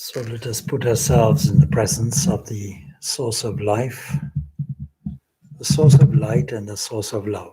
So let us put ourselves in the presence of the source of life, the source of light, and the source of love.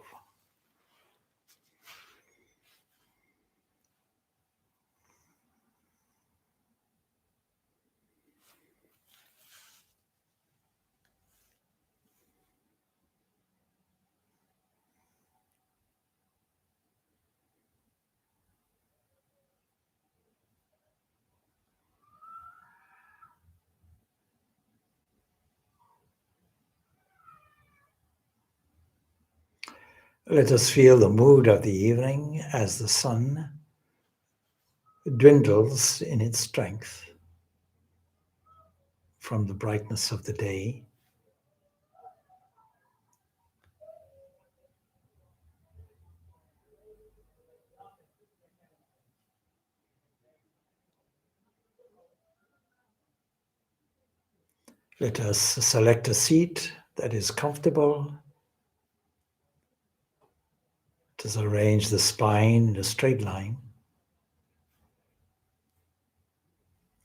Let us feel the mood of the evening as the sun dwindles in its strength from the brightness of the day. Let us select a seat that is comfortable. Let us arrange the spine in a straight line.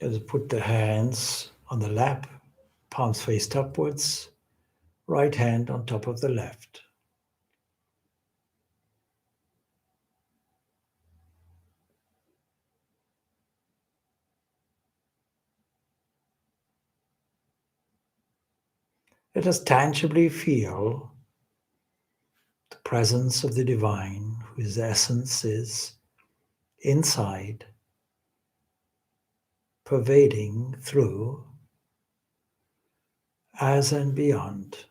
Let us put the hands on the lap, palms faced upwards, right hand on top of the left. Let us tangibly feel the presence of the divine, whose essence is inside, pervading through, as and beyond.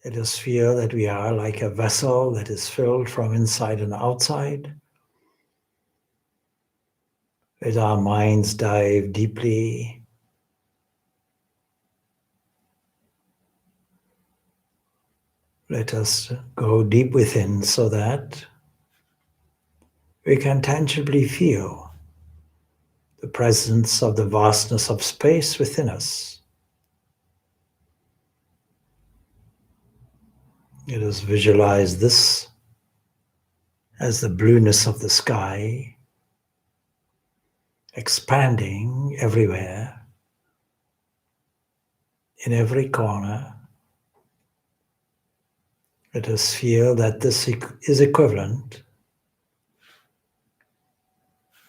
Let us feel that we are like a vessel that is filled from inside and outside. Let our minds dive deeply. Let us go deep within so that we can tangibly feel the presence of the vastness of space within us. Let us visualize this as the blueness of the sky, expanding everywhere, in every corner. Let us feel that this is equivalent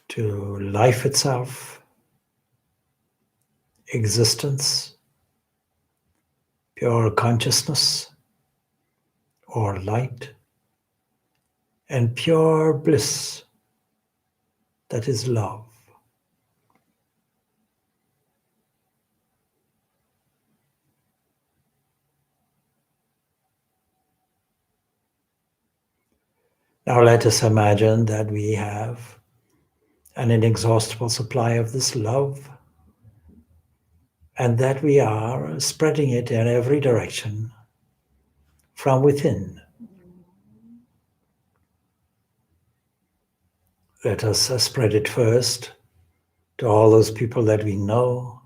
to life itself, existence, pure consciousness or light, and pure bliss that is love. Now let us imagine that we have an inexhaustible supply of this love and that we are spreading it in every direction from within. Let us spread it first to all those people that we know.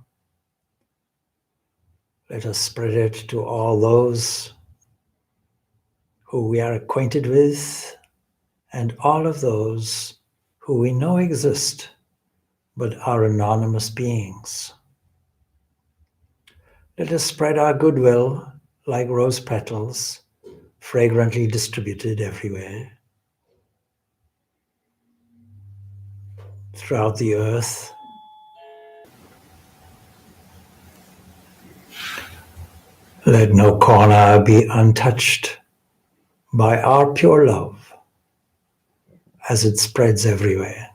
Let us spread it to all those who we are acquainted with and all of those who we know exist but are anonymous beings. Let us spread our goodwill like rose petals, fragrantly distributed everywhere, throughout the earth. Let no corner be untouched by our pure love as it spreads everywhere.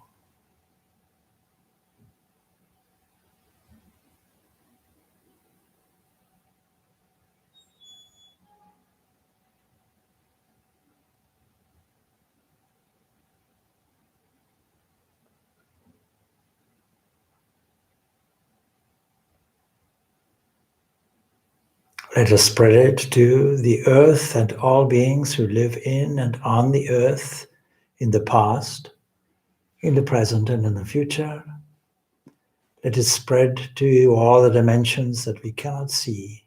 Let us spread it to the earth and all beings who live in and on the earth in the past, in the present, and in the future. Let it spread to all the dimensions that we cannot see.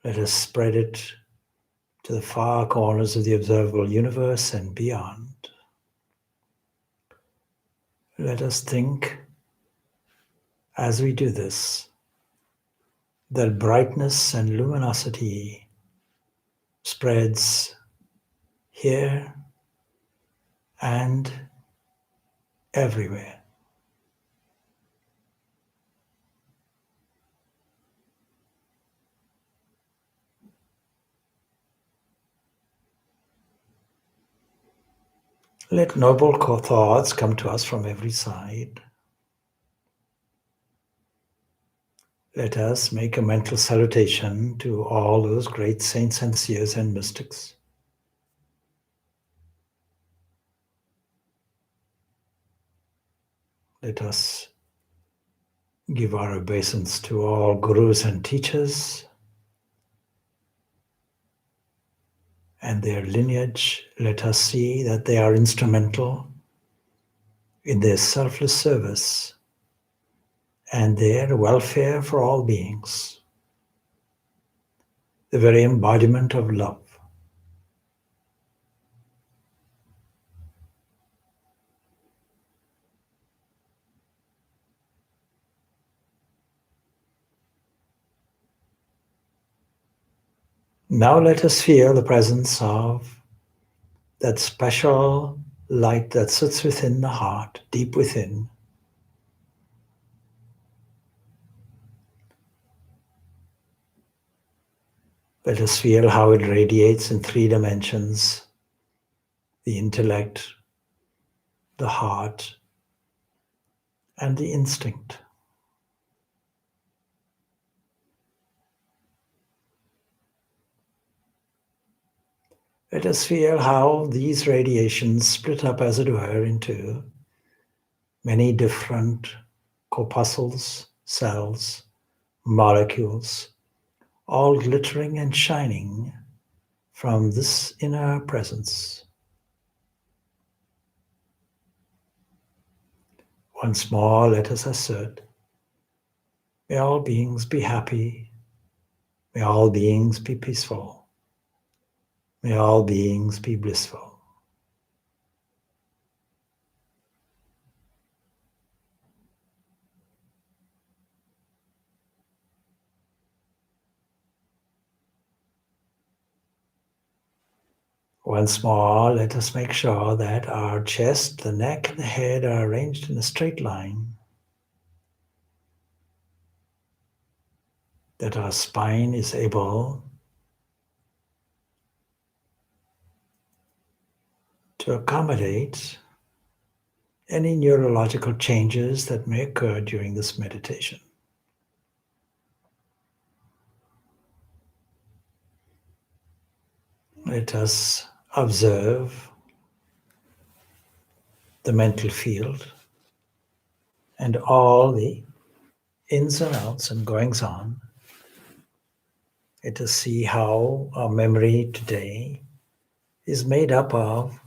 Let us spread it to the far corners of the observable universe and beyond. Let us think As we do this, that brightness and luminosity spreads here and everywhere. Let noble thoughts come to us from every side. Let us make a mental salutation to all those great saints and seers and mystics. Let us give our obeisance to all gurus and teachers and their lineage. Let us see that they are instrumental in their selfless service and their welfare for all beings, the very embodiment of love. Now let us feel the presence of that special light that sits within the heart, deep within. Let us feel how it radiates in 3 dimensions: the intellect, the heart, and the instinct. Let us feel how these radiations split up, as it were, into many different corpuscles, cells, molecules, all glittering and shining from this inner presence. Once more, let us assert, may all beings be happy, may all beings be peaceful, may all beings be blissful. Once more, let us make sure that our chest, the neck, and the head are arranged in a straight line, that our spine is able to accommodate any neurological changes that may occur during this meditation. Let us observe the mental field and all the ins and outs and goings on. Let us see how our memory today is made up of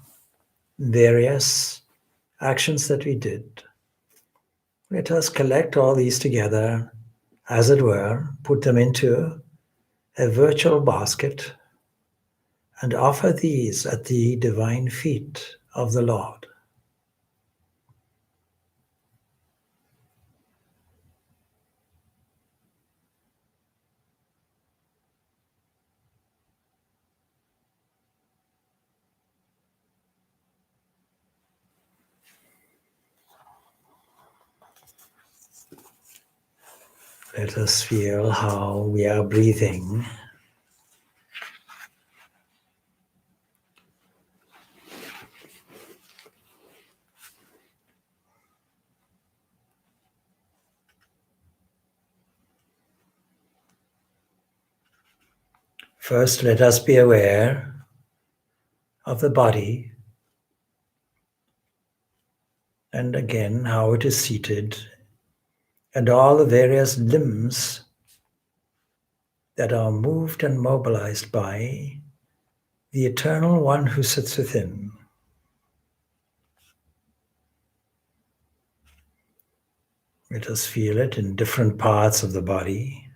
various actions that we did. Let us collect all these together, as it were, put them into a virtual basket and offer these at the divine feet of the Lord. Let us feel how we are breathing. First, let us be aware of the body, and again how it is seated, and all the various limbs that are moved and mobilized by the Eternal One who sits within. Let us feel it in different parts of the body.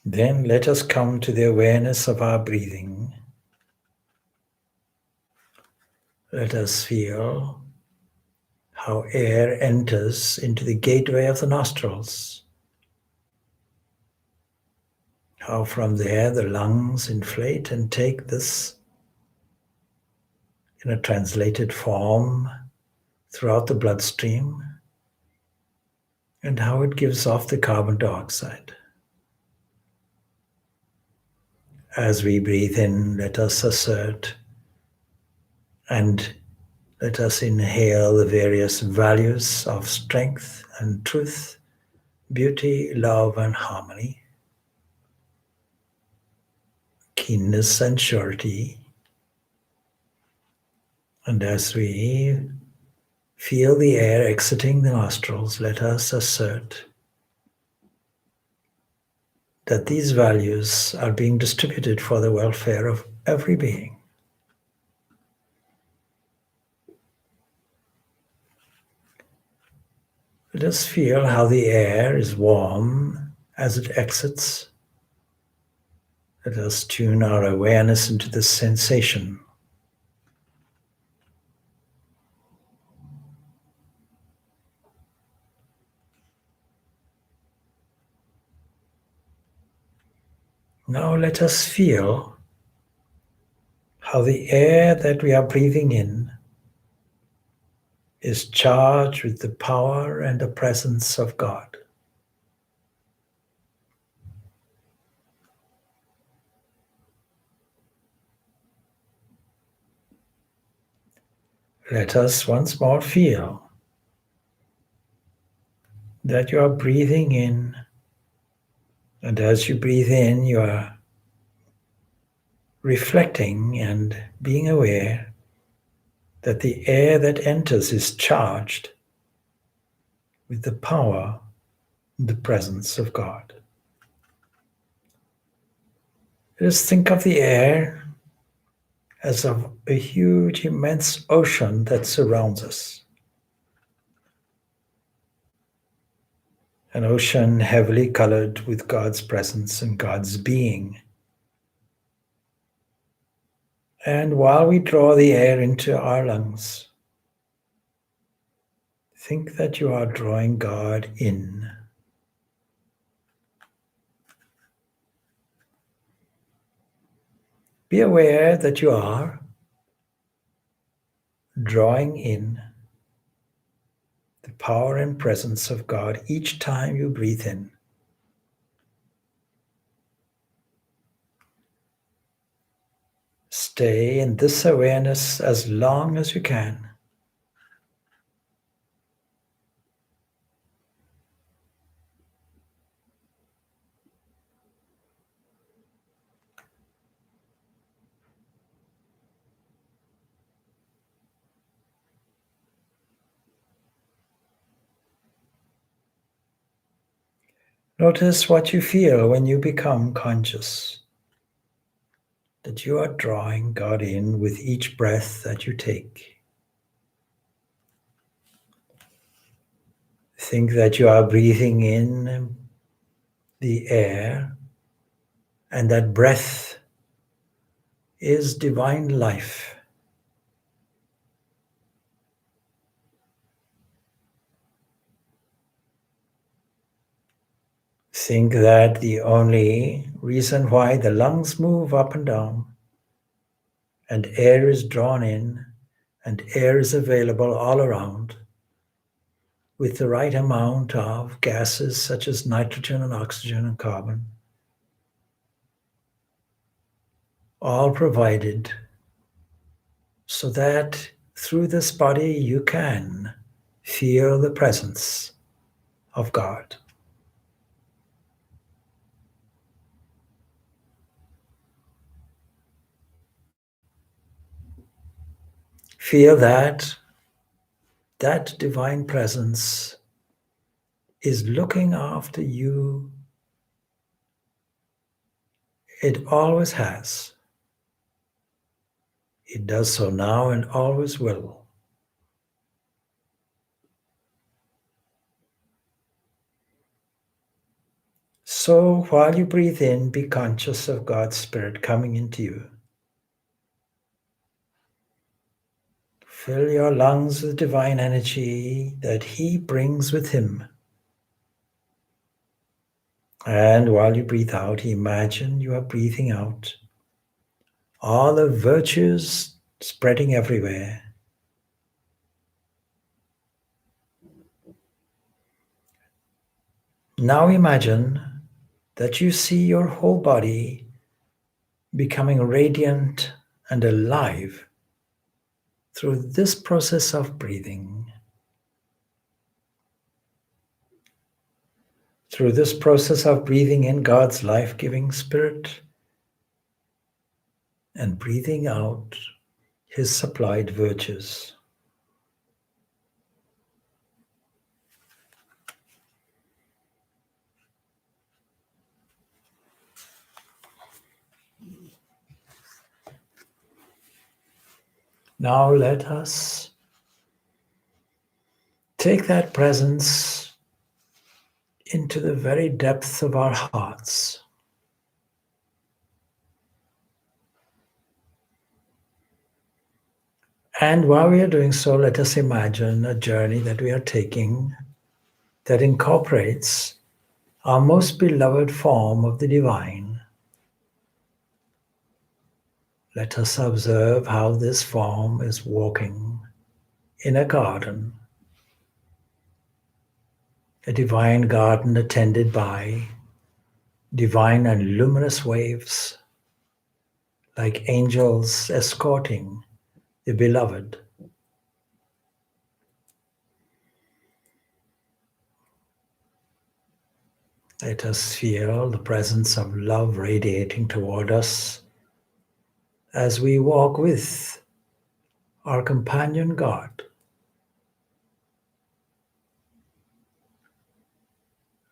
Then let us come to the awareness of our breathing. Let us feel how air enters into the gateway of the nostrils, how from there the lungs inflate and take this in a translated form throughout the bloodstream, and how it gives off the carbon dioxide. As we breathe in, let us assert and let us inhale the various values of strength and truth, beauty, love, and harmony, keenness and surety. And as we feel the air exiting the nostrils, let us assert that these values are being distributed for the welfare of every being. Let us feel how the air is warm as it exits. Let us tune our awareness into this sensation. Now let us feel how the air that we are breathing in is charged with the power and the presence of God. Let us once more feel that you are breathing in, and as you breathe in, you are reflecting and being aware that the air that enters is charged with the power and the presence of God. Just think of the air as of a huge, immense ocean that surrounds us. An ocean heavily colored with God's presence and God's being. And while we draw the air into our lungs, think that you are drawing God in. Be aware that you are drawing in the power and presence of God each time you breathe in. Stay in this awareness as long as you can. Notice what you feel when you become conscious that you are drawing God in with each breath that you take. Think that you are breathing in the air, and that breath is divine life. Think that the only reason why the lungs move up and down, and air is drawn in, and air is available all around, with the right amount of gases such as nitrogen and oxygen and carbon, all provided so that through this body you can feel the presence of God. Feel that that divine presence is looking after you. It always has. It does so now and always will. So while you breathe in, be conscious of God's Spirit coming into you. Fill your lungs with divine energy that He brings with Him. And while you breathe out, imagine you are breathing out all the virtues spreading everywhere. Now imagine that you see your whole body becoming radiant and alive through this process of breathing. Through this process of breathing in God's life-giving spirit and breathing out His supplied virtues. Now let us take that presence into the very depths of our hearts. And while we are doing so, let us imagine a journey that we are taking that incorporates our most beloved form of the divine. Let us observe how this form is walking in a garden, a divine garden attended by divine and luminous waves, like angels escorting the beloved. Let us feel the presence of love radiating toward us as we walk with our companion God.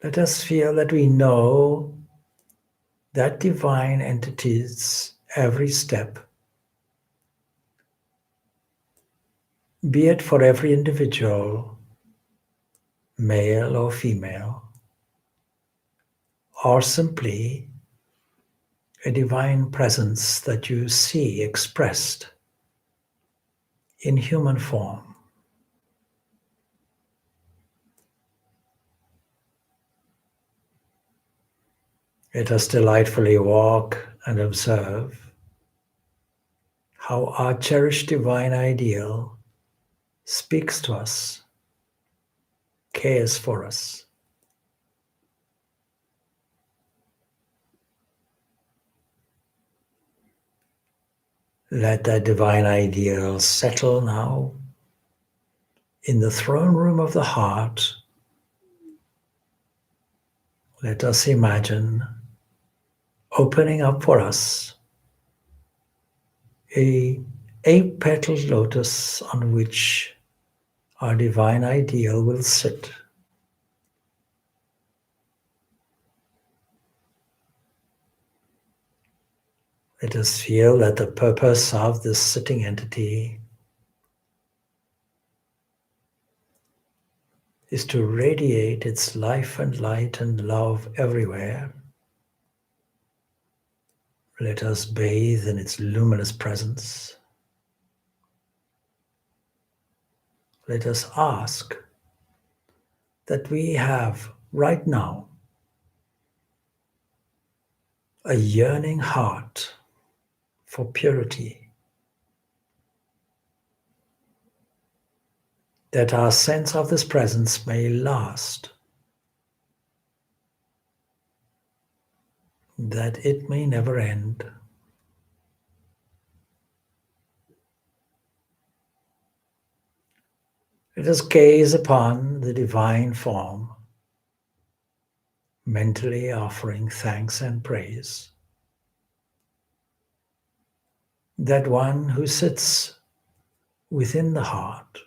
Let us feel that we know that divine entities every step, be it for every individual, male or female, or simply a divine presence that you see expressed in human form. Let us delightfully walk and observe how our cherished divine ideal speaks to us, cares for us. Let that divine ideal settle now in the throne room of the heart. Let us imagine opening up for us a 8-petaled lotus on which our divine ideal will sit. Let us feel that the purpose of this sitting entity is to radiate its life and light and love everywhere. Let us bathe in its luminous presence. Let us ask that we have right now a yearning heart for purity, that our sense of this presence may last, that it may never end. Let us gaze upon the divine form, mentally offering thanks and praise. That one who sits within the heart,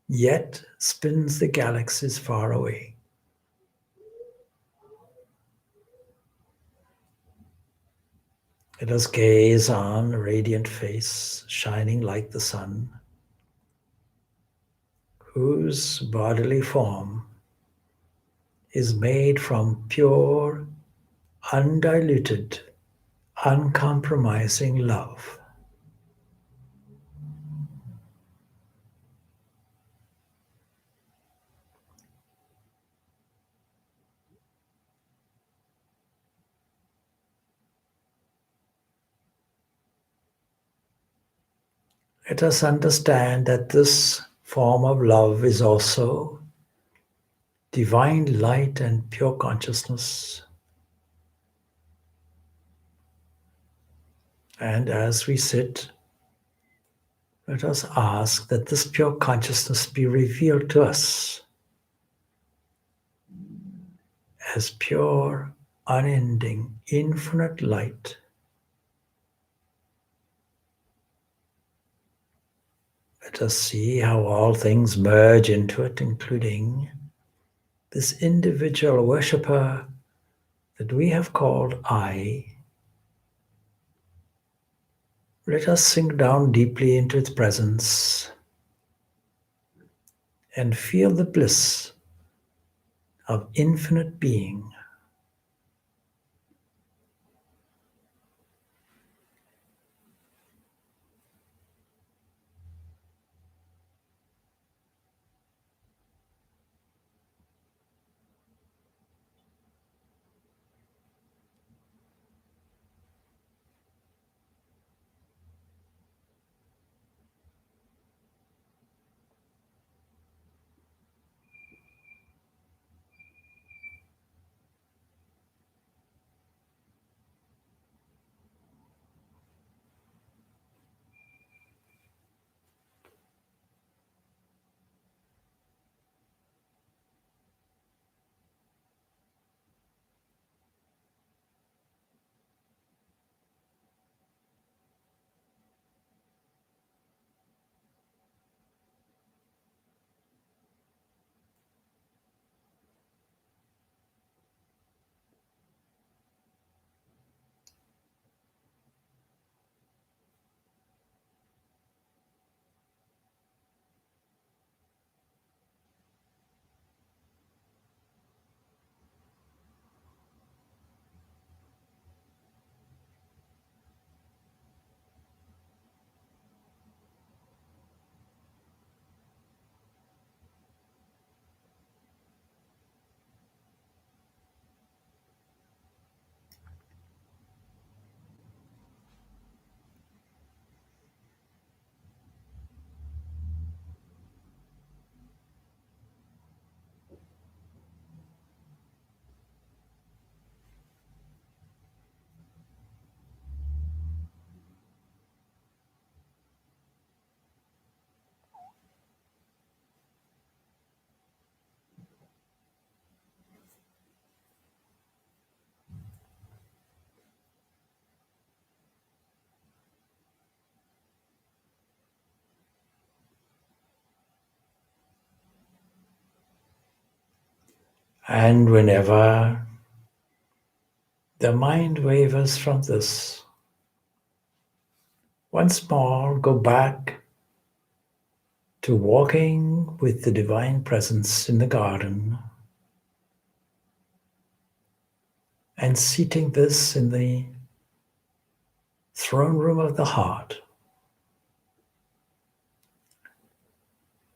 yet spins the galaxies far away. Let us gaze on a radiant face shining like the sun, whose bodily form is made from pure, undiluted, uncompromising love. Let us understand that this form of love is also divine light and pure consciousness. And as we sit, let us ask that this pure consciousness be revealed to us as pure, unending, infinite light. Let us see how all things merge into it, including this individual worshipper that we have called I. Let us sink down deeply into its presence and feel the bliss of infinite being. And whenever the mind wavers from this, once more go back to walking with the divine presence in the garden and seating this in the throne room of the heart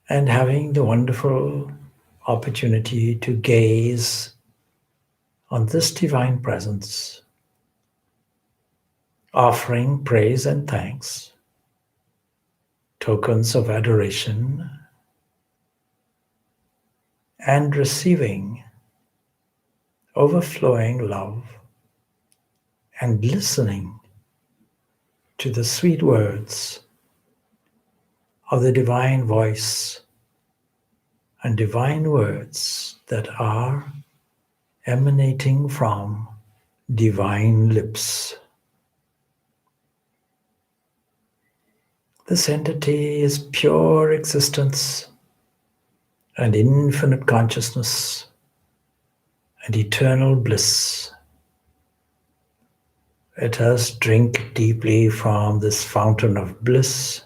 and having the wonderful opportunity to gaze on this divine presence, offering praise and thanks, tokens of adoration, and receiving overflowing love and listening to the sweet words of the divine voice and divine words that are emanating from divine lips. This entity is pure existence and infinite consciousness and eternal bliss. Let us drink deeply from this fountain of bliss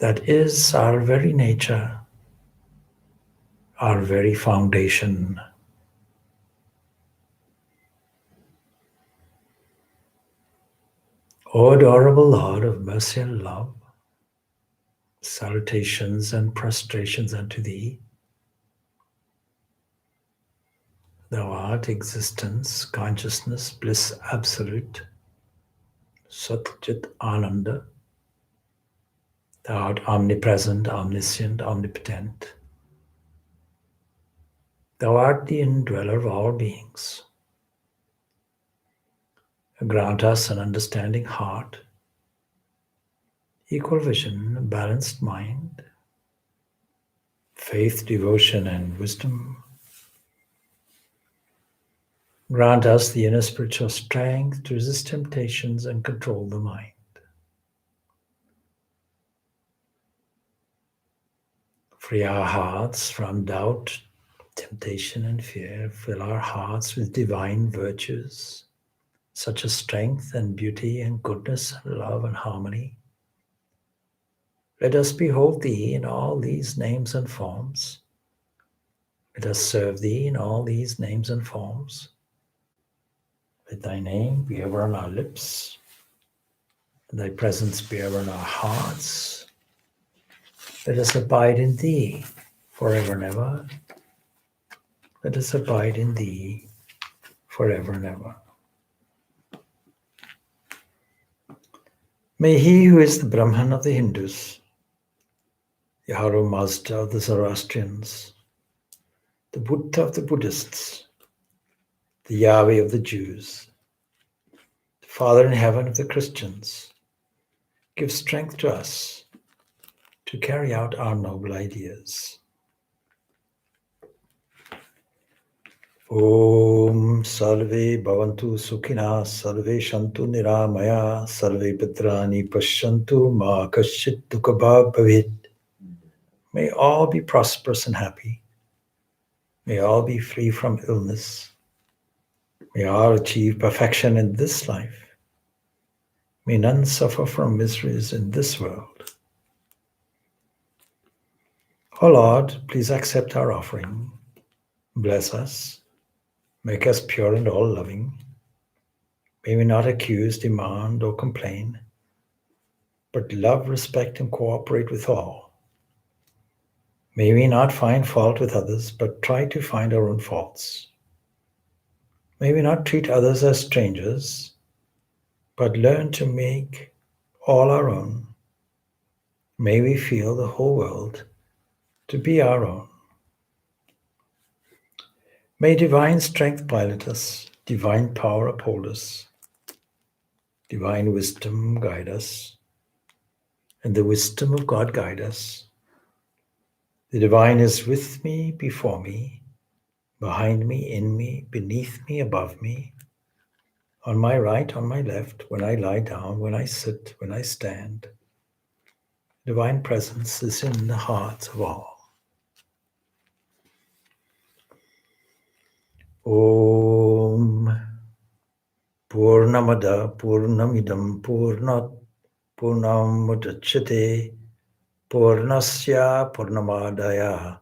that is our very nature, our very foundation. O adorable Lord of mercy and love, salutations and prostrations unto Thee. Thou art existence, consciousness, bliss absolute, Sat Chit Ananda, Thou art omnipresent, omniscient, omnipotent. Thou art the indweller of all beings. Grant us an understanding heart, equal vision, a balanced mind, faith, devotion, and wisdom. Grant us the inner spiritual strength to resist temptations and control the mind. Free our hearts from doubt, temptation, and fear. Fill our hearts with divine virtues, such as strength and beauty and goodness, love and harmony. Let us behold Thee in all these names and forms. Let us serve Thee in all these names and forms. Let Thy name be ever on our lips, and Thy presence be ever in our hearts. Let us abide in Thee forever and ever. Let us abide in Thee forever and ever. May He who is the Brahman of the Hindus, the Haru Mazda of the Zoroastrians, the Buddha of the Buddhists, the Yahweh of the Jews, the Father in heaven of the Christians, give strength to us to carry out our noble ideas. Om Sarve Bhavantu Sukhina Sarve Shantu Niramaya Sarve Bhadrani Pashyantu Ma Kashchit Dukhabha Bhavit. May all be prosperous and happy. May all be free from illness. May all achieve perfection in this life. May none suffer from miseries in this world. O Lord, please accept our offering. Bless us. Make us pure and all-loving. May we not accuse, demand, or complain, but love, respect, and cooperate with all. May we not find fault with others, but try to find our own faults. May we not treat others as strangers, but learn to make all our own. May we feel the whole world to be our own. May divine strength pilot us, divine power uphold us, divine wisdom guide us, and the wisdom of God guide us. The divine is with me, before me, behind me, in me, beneath me, above me, on my right, on my left, when I lie down, when I sit, when I stand. Divine presence is in the hearts of all. Om Purnamada Purnamidam Purnat Purnamudachyate Purnasya Purnamadaya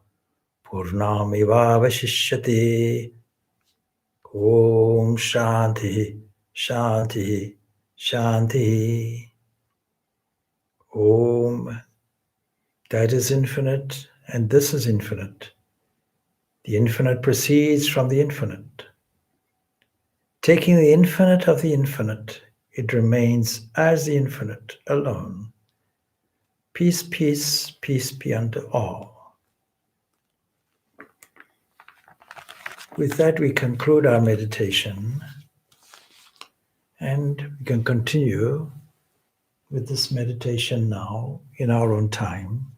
Purnamivavashishyate. Om Shanti Shanti Shanti. Om, that is infinite and this is infinite. The infinite proceeds from the infinite. Taking the infinite of the infinite, it remains as the infinite alone. Peace, peace, peace be unto all. With that, we conclude our meditation, and we can continue with this meditation now in our own time.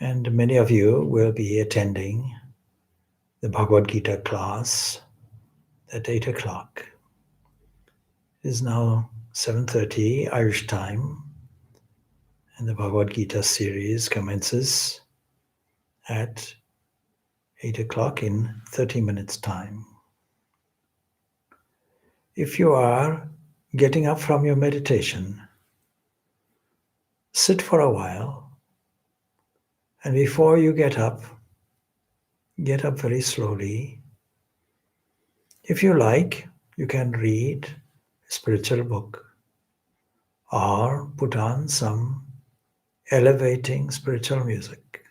And many of you will be attending the Bhagavad Gita class at 8 o'clock. It is now 7:30 Irish time, and the Bhagavad Gita series commences at 8 o'clock in 30 minutes time. If you are getting up from your meditation, sit for a while, and before you get up very slowly. If you like, you can read a spiritual book or put on some elevating spiritual music.